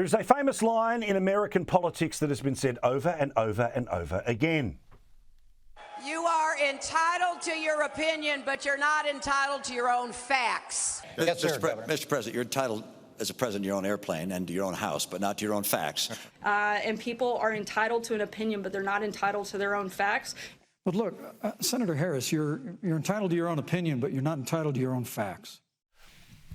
There's a famous line in American politics that has been said over and over and over again. You are entitled to your opinion, but you're not entitled to your own facts. Yes, sir, Mr. President, you're entitled as a president to your own airplane and to your own house, but not to your own facts. And people are entitled to an opinion, but they're not entitled to their own facts. But look, Senator Harris, you're entitled to your own opinion, but you're not entitled to your own facts.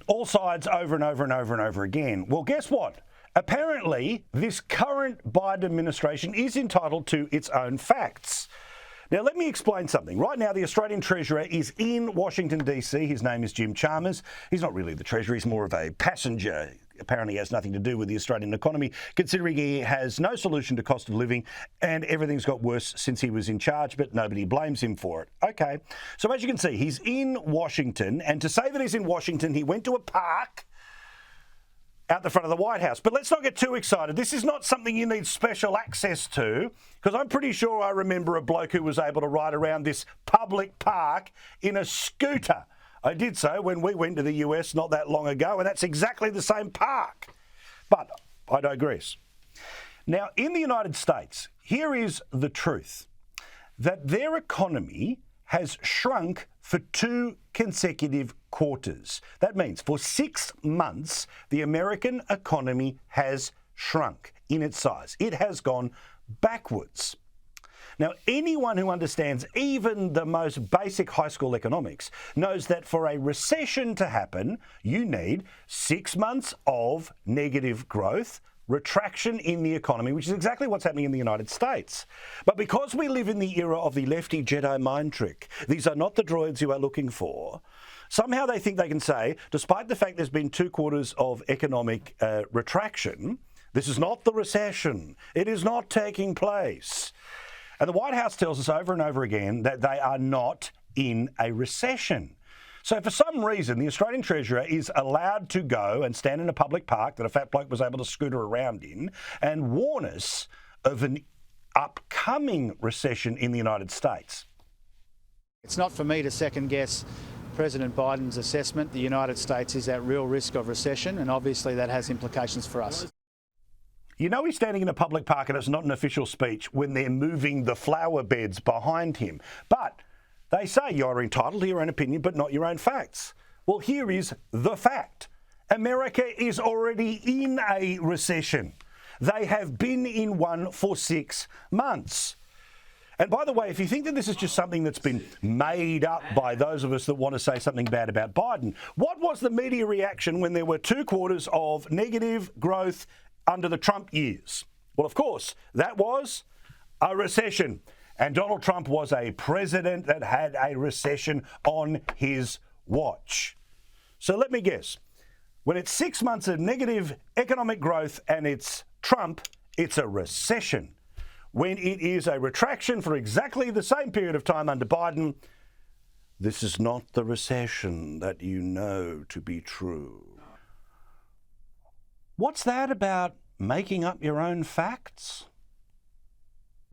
All sides over and over and over and over again. Well, guess what? Apparently, this current Biden administration is entitled to its own facts. Now, let me explain something. Right now, the Australian Treasurer is in Washington, D.C. His name is Jim Chalmers. He's not really the Treasurer. He's more of a passenger. Apparently has nothing to do with the Australian economy, considering he has no solution to cost of living and everything's got worse since he was in charge, but nobody blames him for it. Okay, so as you can see, he's in Washington, and to say that he's in Washington, he went to a park out the front of the White House. But let's not get too excited. This is not something you need special access to, because I'm pretty sure I remember a bloke who was able to ride around this public park in a scooter. I did so when we went to the US not that long ago, and that's exactly the same park. But I digress. Now, in the United States, here is the truth, that their economy has shrunk for 2 consecutive quarters. That means for 6 months, the American economy has shrunk in its size. It has gone backwards. Now, anyone who understands even the most basic high school economics knows that for a recession to happen, you need 6 months of negative growth, retraction in the economy, which is exactly what's happening in the United States. But because we live in the era of the lefty Jedi mind trick, these are not the droids you are looking for. Somehow they think they can say, despite the fact there's been 2 quarters of economic retraction, this is not the recession. It is not taking place. And the White House tells us over and over again that they are not in a recession. So for some reason, the Australian Treasurer is allowed to go and stand in a public park that a fat bloke was able to scooter around in and warn us of an upcoming recession in the United States. It's not for me to second guess President Biden's assessment. The United States is at real risk of recession, and obviously that has implications for us. You know he's standing in a public park and it's not an official speech when they're moving the flower beds behind him. But they say you're entitled to your own opinion, but not your own facts. Well, here is the fact. America is already in a recession. They have been in one for 6 months. And by the way, if you think that this is just something that's been made up by those of us that want to say something bad about Biden, what was the media reaction when there were 2 quarters of negative growth under the Trump years? Well, of course, that was a recession. And Donald Trump was a president that had a recession on his watch. So let me guess. When it's 6 months of negative economic growth and it's Trump, it's a recession. When it is a retraction for exactly the same period of time under Biden, this is not the recession that you know to be true. What's that about making up your own facts?